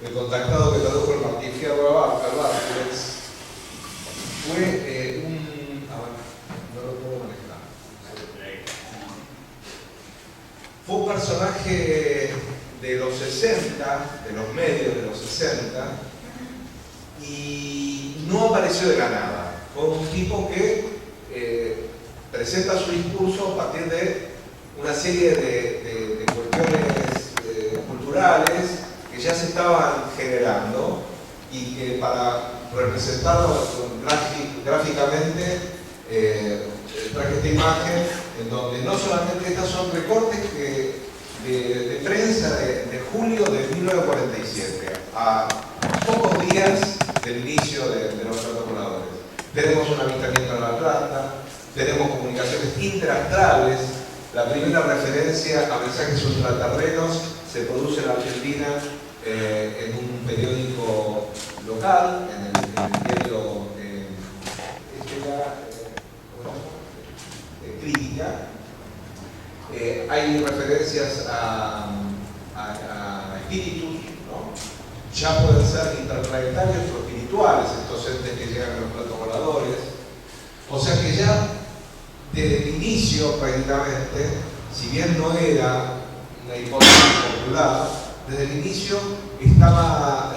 el contactado que tradujo el Martín Fierro Álvarez, fue no lo puedo manejar. Fue un personaje de los 60, de los medios de los 60, y no apareció de la nada. Fue un tipo que presenta su discurso a partir de una serie de cuestiones culturales que ya se estaban generando y que para representarlo gráficamente traje esta imagen en donde no solamente estas son recortes de prensa de julio de 1947, a pocos días del inicio de los protocoladores. Tenemos un avistamiento en la Atlanta, tenemos comunicaciones interastrales. La primera referencia a mensajes ultraterrenos se produce en Argentina en un periódico local, en el diario Crítica. Hay referencias a espíritus, ¿no? Ya pueden ser interplanetarios o espirituales estos entes que llegan a los platos voladores. O sea que ya desde el inicio prácticamente, si bien no era una hipótesis popular, desde el inicio estaba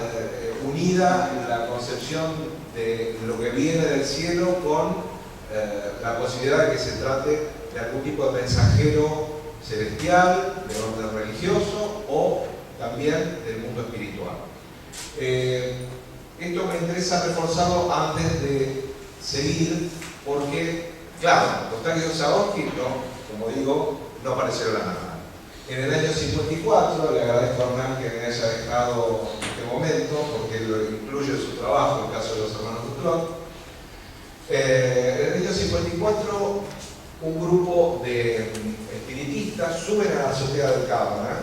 unida la concepción de lo que viene del cielo con la posibilidad de que se trate de algún tipo de mensajero celestial, de orden religioso o también del mundo espiritual. Esto me interesa reforzarlo antes de seguir porque, claro, los tanques de Sahorsky, como digo, no aparecieron de la nada. En el año 54, le agradezco a Hernán que me haya dejado este momento, porque lo incluye en su trabajo, en el caso de los hermanos Duclos. En el año 54, un grupo de espiritistas suben a la azotea del Cámara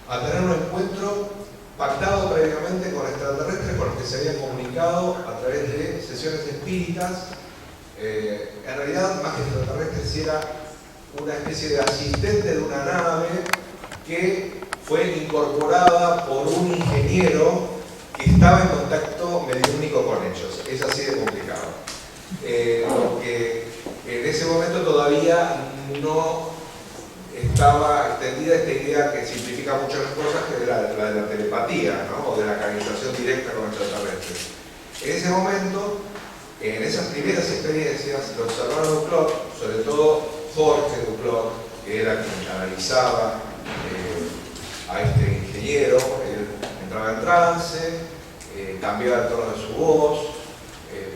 a tener un encuentro pactado previamente con extraterrestres con los que se habían comunicado a través de sesiones espíritas. En realidad, más que extraterrestres, si era una especie de asistente de una nave que fue incorporada por un ingeniero que estaba en contacto mediúnico con ellos. Es así de complicado. Porque en ese momento todavía no estaba extendida esta idea que simplifica mucho las cosas, que es la de la telepatía, ¿no? O de la canalización directa con extraterrestres. En ese momento, en esas primeras experiencias, los hermanos Duclos, sobre todo Jorge Duclos, que era quien canalizaba a este ingeniero, él entraba en trance, cambiaba el tono de su voz,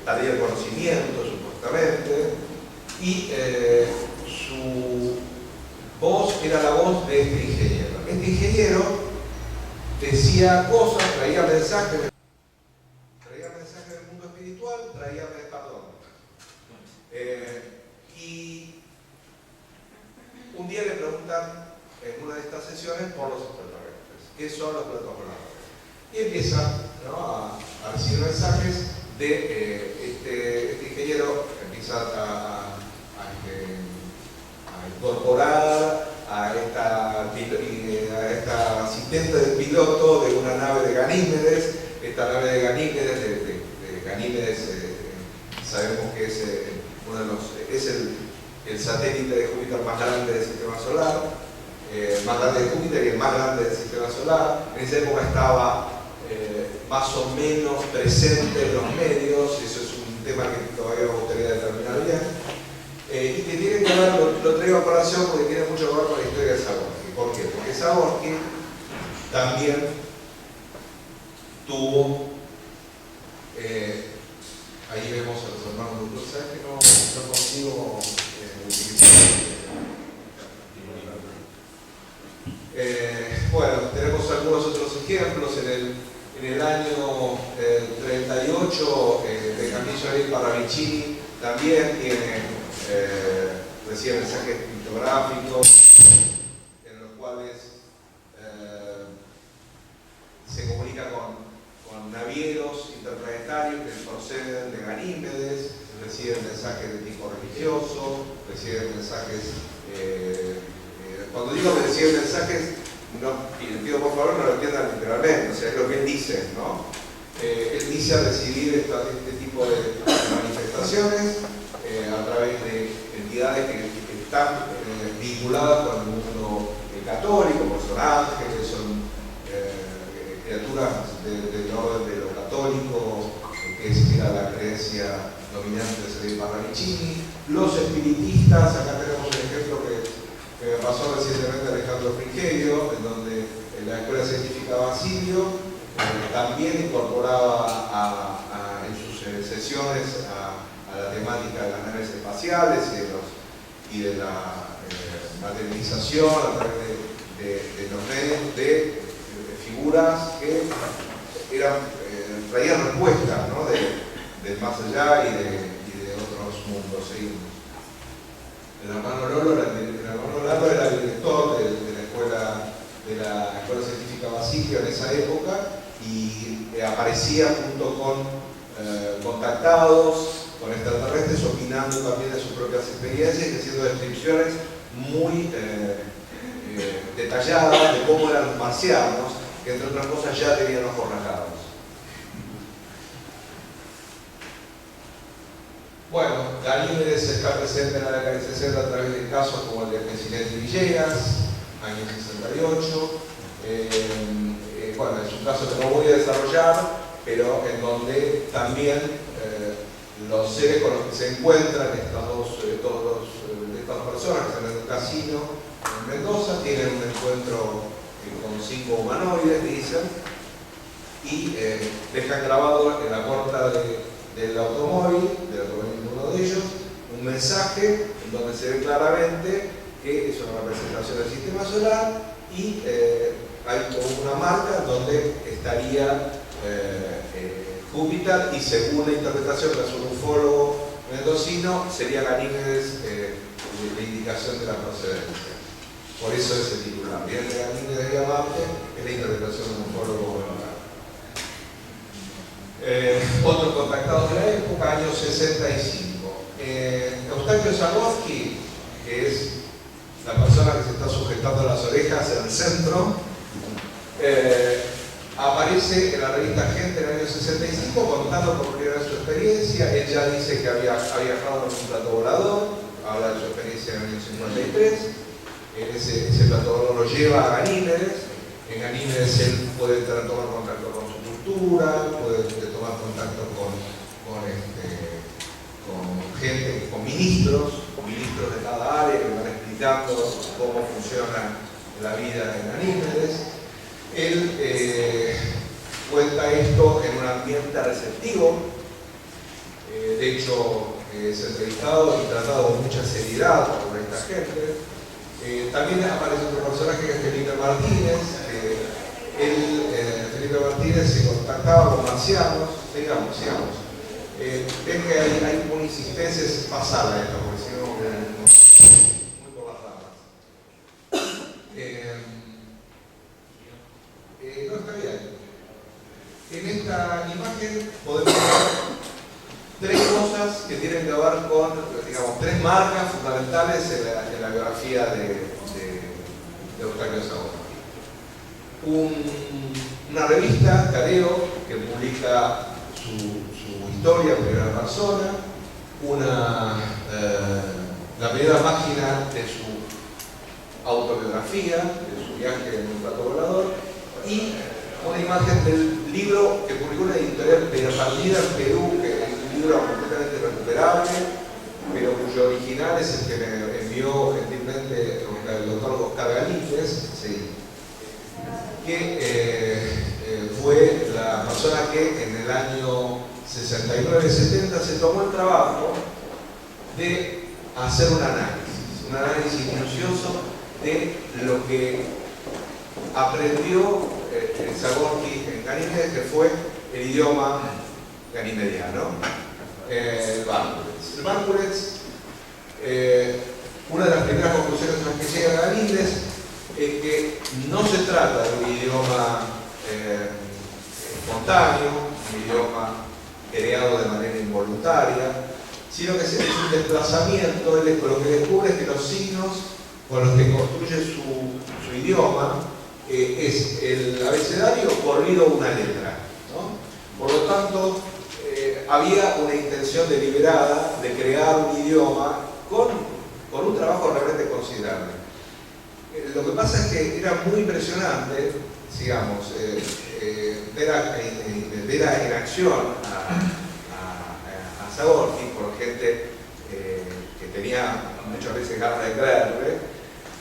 perdía el conocimiento supuestamente, y su voz era la voz de este ingeniero. Este ingeniero decía cosas, traía mensajes del mundo espiritual, y un día le preguntan en una de estas sesiones por los extraterrestres, ¿qué son los platos voladores? Y empieza, ¿no?, a recibir mensajes de este ingeniero, empieza a incorporar a esta asistente del piloto de una nave de Ganímedes. Esta nave de Ganímedes, Ganímedes sabemos que es el satélite de Júpiter más grande del sistema solar, más grande de Júpiter y el más grande del sistema solar. En esa época estaba más o menos presente en los medios. Eso es un tema que todavía me gustaría determinar bien. Y que tiene que ver, lo traigo a colación porque tiene mucho que ver con la historia de Sahorsky. ¿Por qué? Porque Sahorsky también tuvo, ahí vemos a los hermanos Duclos. ¿Sabes que no consigo utilizar? Bueno, tenemos algunos otros ejemplos. En el año 38, Benjamín Jair Parravicini también recibe mensajes pictográficos en los cuales se comunica con navieros interplanetarios que proceden de Ganímedes, reciben mensajes de tipo religioso, reciben mensajes. Cuando digo que reciben mensajes, y le pido por favor no lo entiendan literalmente, o sea, es lo que él dice, ¿no? Él dice recibir este tipo de manifestaciones a través de entidades que están vinculadas con el mundo católico, personajes que son criaturas del orden de lo católico, que era la creencia dominante de Sergei Parravicini, los espiritistas. Acá tenemos un ejemplo que me pasó recientemente Alejandro Frigerio, en donde en la Escuela Científica Basilio también incorporaba en sus sesiones a la temática de las naves espaciales y de la materialización a través de los medios de figuras que traían respuestas, ¿no? del más allá y de otros mundos. Seguimos. El hermano Lolo era el director de la Escuela Científica Basilio en esa época y aparecía junto con contactados, con extraterrestres, opinando también de sus propias experiencias y haciendo descripciones muy detalladas de cómo eran los marcianos, que entre otras cosas ya tenían ojos rasgados. Bueno, Ganímedes está presente en la década del 60 a través de casos como el de Presidente Villegas, año 68. Bueno, es un caso que no voy a desarrollar, pero en donde también los seres con los que se encuentran estas personas que están en un casino en Mendoza tienen un encuentro con 5 humanoides, dicen, y dejan grabado en la puerta del automóvil de uno de ellos, un mensaje en donde se ve claramente que es una representación del sistema solar y hay como una marca donde estaría Júpiter y según la interpretación que hace un ufólogo mendocino sería Ganímedes la indicación de la procedencia. Por eso es el titular. Bien, de Ganímedes y Marte es la interpretación de un ufólogo local. Otros contactados de la época, año 65. Eustaquio Zagorski, que es la persona que se está sujetando las orejas en el centro, aparece en la revista Gente en el año 65 contando por primera vez su experiencia. Él ya dice que había viajado en un plato volador, habla de su experiencia en el año 53. Ese plato volador lo lleva a Ganímedes. En Ganímedes él puede tomar contacto con su cultura, puede tomar contacto con gente, con ministros de cada área que van explicando cómo funciona la vida en Ganímedes. Él cuenta esto en un ambiente receptivo. De hecho, es entrevistado y tratado con mucha seriedad por esta gente. También aparece otro personaje que es Felipe Martínez. Felipe Martínez se contactaba con marcianos. Sigamos. Ven que hay una insistencia, es pasada esto, porque si no, muy por las ramas. No está bien. En esta imagen podemos ver 3 cosas que tienen que ver con, digamos, 3 marcas fundamentales en la biografía de Eustaquio Zagorski. Una revista, Careo, que publica su historia en primera persona, la primera página de su autobiografía, de su viaje en un plato volador, y una imagen del libro que publicó una editorial perdida en Perú, que es un libro completamente recuperable, pero cuyo original es el que me envió gentilmente el doctor Oscar Galíndez, sí, que fue la persona que en el año 69-70 se tomó el trabajo de hacer un análisis minucioso de lo que aprendió Zagorski en Ganímedes, que fue el idioma ganimediano, el Bárcules. El Bárcules, una de las primeras conclusiones a las que llega Ganímedes es que no se trata de un idioma espontáneo, un idioma creado de manera involuntaria, sino que es un desplazamiento. Él lo que descubre es que los signos con los que construye su idioma es el abecedario corrido una letra, ¿no? Por lo tanto, había una intención deliberada de crear un idioma con un trabajo realmente considerable. Lo que pasa es que era muy impresionante, digamos, ver en acción a Zagorki por gente que tenía muchas veces ganas de creerle,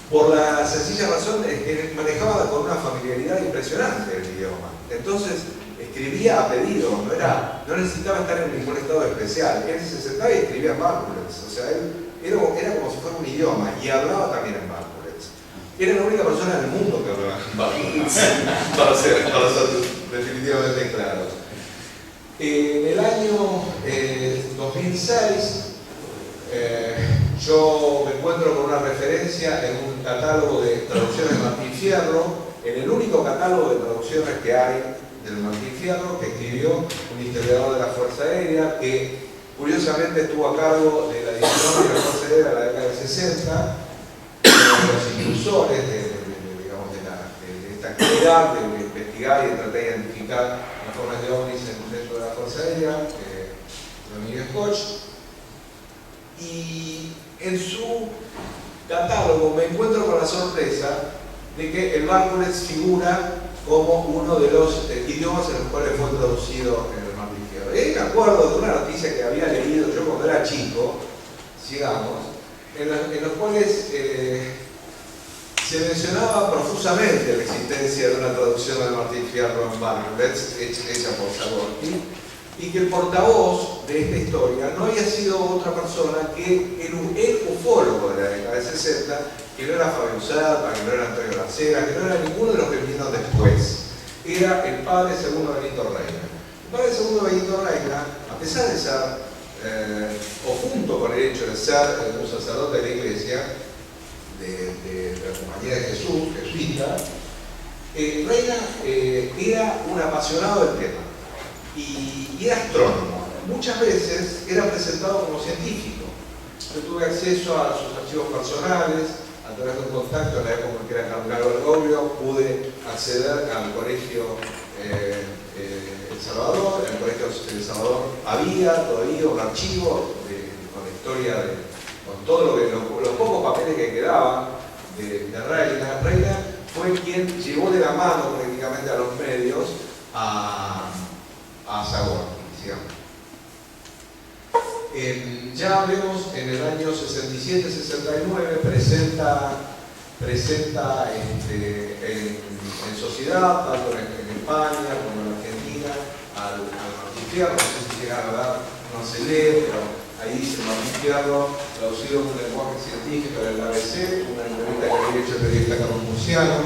por la sencilla razón de que manejaba con una familiaridad impresionante el idioma. Entonces, escribía a pedido, no necesitaba estar en ningún estado especial. Él se sentaba y escribía en Barculets. O sea, él era como si fuera un idioma y hablaba también en Barculets. Era la única persona en el mundo que hablaba en Barculets, para ser definitivamente claros. En el año 2006, yo me encuentro con una referencia en un catálogo de traducciones de Martín Fierro, en el único catálogo de traducciones que hay del Martín Fierro, que escribió un historiador de la Fuerza Aérea, que curiosamente estuvo a cargo de la edición de la Fuerza Aérea de la década del 60, uno de los impulsores de esta actividad, de investigar y de tratar de identificar las formas de ovnis dentro de la Fuerza Aérea, Domínguez Koch. Y en su catálogo me encuentro con la sorpresa de que el Barculets figura como uno de los idiomas en los cuales fue traducido en el Martín Fierro. Me acuerdo de una noticia que había leído yo cuando era chico, sigamos, en los cuales se mencionaba profusamente la existencia de una traducción del Martín Fierro en Barculets hecha por Zagorki, y que el portavoz de esta historia no había sido otra persona que el ufólogo de la década del 60, que no era Fabio Serpa, que no era Antonio Lacera, que no era ninguno de los que vinieron después. Era el padre segundo Benito Reina. El padre segundo Benito Reina, a pesar de ser, o junto con el hecho de ser un sacerdote de la iglesia, de la Compañía de Jesús, jesuita, Reina era un apasionado del tema y era astrónomo. Muchas veces era presentado como científico. Yo tuve acceso a sus archivos personales, a través de un contacto en la época en que era cardenal Bergoglio, pude acceder al colegio El Salvador. En el colegio El Salvador había todavía un archivo con la historia, con todo los pocos papeles que quedaban de Reina. Reina fue quien llevó de la mano prácticamente a los medios a Zagorki, digamos. Ya vemos en el año 67-69 presenta en sociedad, tanto en España como en Argentina, al Martín Fierro. No sé si llegan a dar, no se lee, pero ahí dice Martín Fierro, traducido en un lenguaje científico del ABC, una entrevista que había hecho el periodista Carlos Murciano,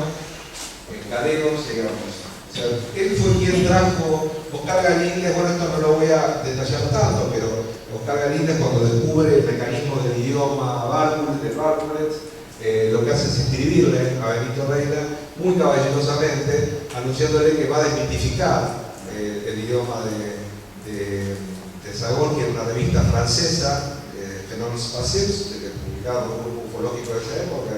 en Cadero, sigamos. O sea, él fue quien trajo Oscar Galíndez. Bueno, esto no lo voy a detallar tanto, pero Oscar Galíndez, cuando descubre el mecanismo del idioma Barculets, lo que hace es escribirle a Benito Reina muy caballerosamente, anunciándole que va a desmitificar el idioma de Zagorki en una revista francesa, Phénomènes Passibles, que publicaba un grupo ufológico de esa época,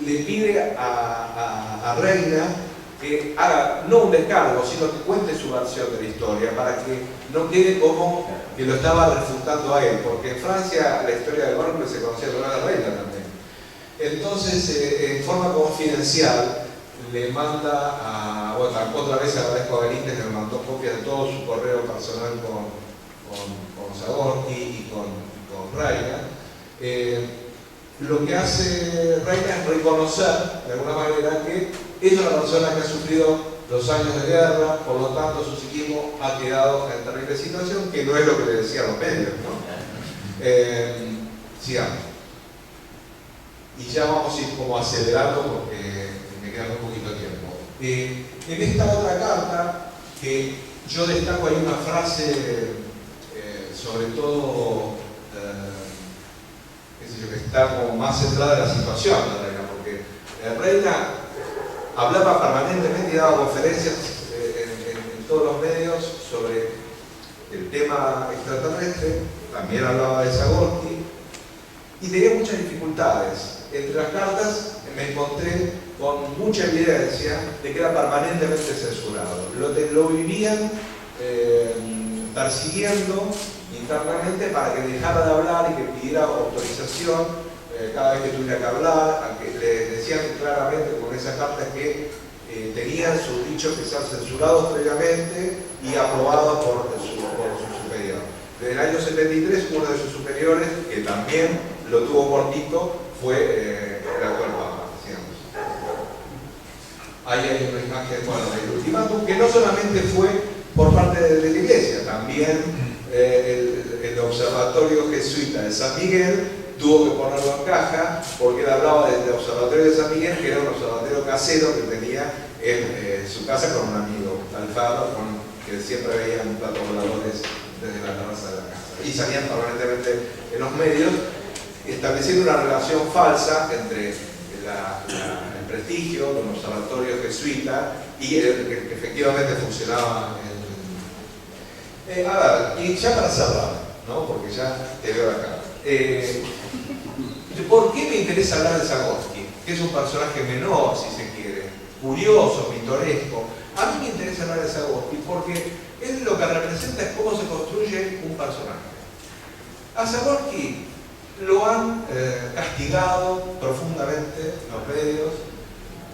le pide a Reina que haga no un descargo, sino que cuente su versión de la historia, para que no quede como que lo estaba refutando a él, porque en Francia la historia del Barculets se conocía con la Reina también. Entonces, en forma confidencial, le manda otra vez agradezco a Galíndez, que me mandó copia de todo su correo personal con Zagorki y con Reina. Lo que hace Reina es reconocer, de alguna manera, que ella es la persona que ha sufrido los años de guerra, por lo tanto su psiquismo ha quedado en terrible situación, que no es lo que le decían los medios, ¿no? Sigamos. Y ya vamos a ir como acelerando porque me queda muy poquito tiempo. En esta otra carta, que yo destaco, hay una frase, sobre todo, que está como más centrada en la situación de Reina, porque Reina hablaba permanentemente y daba conferencias en todos los medios sobre el tema extraterrestre, también hablaba de Zagorki y tenía muchas dificultades. entre las cartas me encontré con mucha evidencia de que era permanentemente censurado. Lo vivían persiguiendo internamente para que dejara de hablar y que pidiera autorización cada vez que tuviera que hablar, que le decían claramente con esa carta que tenían sus dichos que sean censurados previamente y aprobados por su superior. Desde el año 73, uno de sus superiores, que también lo tuvo cortito, fue el actual Papa, digamos. Ahí hay una imagen, bueno, del ultimátum, que no solamente fue por parte de la Iglesia, también el observatorio jesuita de San Miguel tuvo que ponerlo en caja, porque él hablaba del observatorio de San Miguel, que era un observatorio casero que tenía en su casa con un amigo, Alfaro, que siempre veían platos voladores desde la terraza de la casa. Y salían permanentemente en los medios, estableciendo una relación falsa entre el prestigio de un observatorio jesuita y el que efectivamente funcionaba a ver, y ya para cerrar, ¿no? Porque ya te veo acá. ¿Por qué me interesa hablar de Zagorski? Que es un personaje menor, si se quiere, curioso, pintoresco. A mí me interesa hablar de Zagorski porque él lo que representa es cómo se construye un personaje. A Zagorski lo han castigado profundamente los medios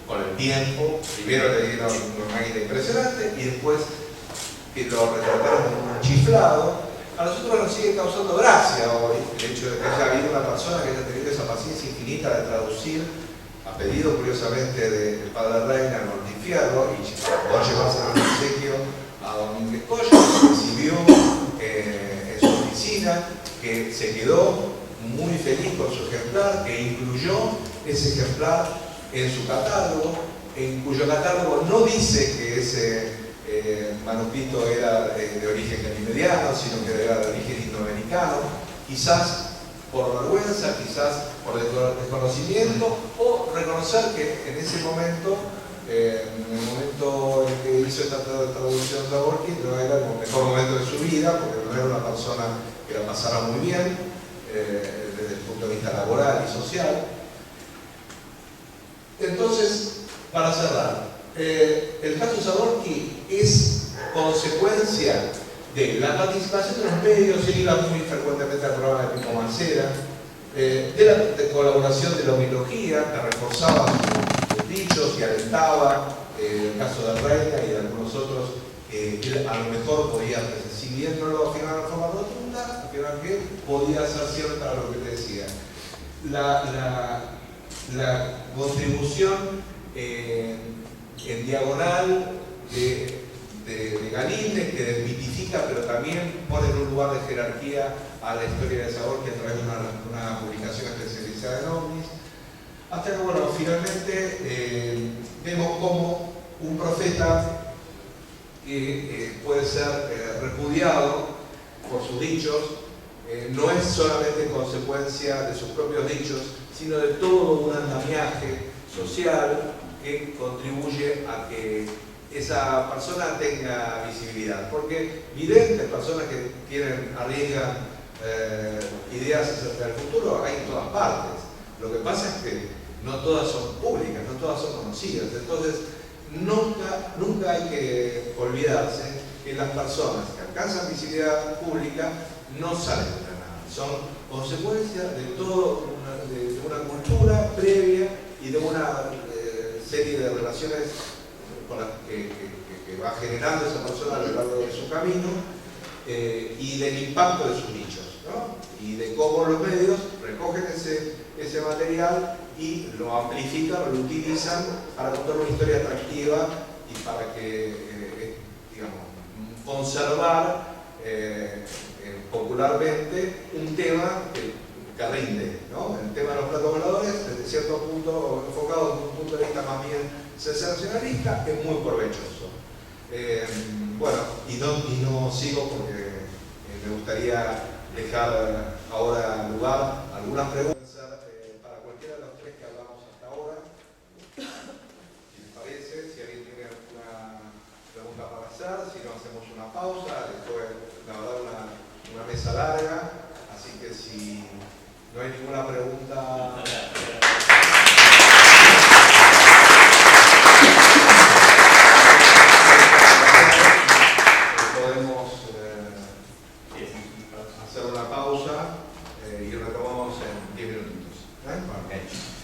con el tiempo. Primero le dieron una guita impresionante y después que lo retrataron como un chiflado. A nosotros nos sigue causando gracia hoy el hecho de que haya habido una persona que haya tenido esa paciencia infinita de traducir, a pedido curiosamente del Padre Reina, al Norte Infierno, y poder llevarse un obsequio a Domínguez Colla, que recibió en su oficina, que se quedó muy feliz con su ejemplar, que incluyó ese ejemplar en su catálogo, en cuyo catálogo no dice que ese manuscrito era de origen ganimediano, sino que era de origen indoamericano, quizás por vergüenza, quizás por desconocimiento, o reconocer que en ese momento, en el momento en que hizo esta traducción de Zagorski, no era el mejor momento de su vida, porque no era una persona que la pasara muy bien, desde el punto de vista laboral y social. Entonces, para cerrar, el caso Zagorski es consecuencia de la participación de los medios, él iba muy frecuentemente al programa de Pico Mancera, de la colaboración de la homilogía, que reforzaba sus dichos y alentaba el caso de Reina y de algunos otros que a lo mejor podía, si bien no lo afirmaba de forma rotunda, afirmaba que podía ser cierto para lo que te decía. La contribución en diagonal de Galíndez, que desmitifica, pero también pone en un lugar de jerarquía a la historia de Zagorski a través de una publicación especializada en ovnis, hasta que, bueno, finalmente vemos como un profeta que puede ser repudiado por sus dichos, no es solamente consecuencia de sus propios dichos, sino de todo un andamiaje social que contribuye a que esa persona tenga visibilidad. Porque videntes, personas que arriesgan ideas acerca del futuro, hay en todas partes. Lo que pasa es que no todas son públicas, no todas son conocidas. Entonces, nunca hay que olvidarse que las personas que alcanzan visibilidad pública no salen de la nada. Son consecuencia de toda una cultura previa y de una serie de relaciones con las que va generando esa persona a lo largo de su camino y del impacto de sus dichos, ¿no? Y de cómo los medios recogen ese material y lo amplifican, lo utilizan para contar una historia atractiva y para que, digamos, conservar popularmente un tema que rinde, ¿no? El tema de los platos voladores, desde cierto punto, enfocado desde un punto de vista más bien sensacionalista, es muy provechoso. Bueno, y no sigo porque me gustaría dejar ahora lugar a algunas preguntas para cualquiera de los tres que hablamos hasta ahora. Si les parece, si alguien tiene alguna pregunta para hacer, si no hacemos una pausa, después la verdad una mesa larga, así que si no hay ninguna pregunta. hacer una pausa y retomamos en 10 minutitos. ¿Eh? Ok.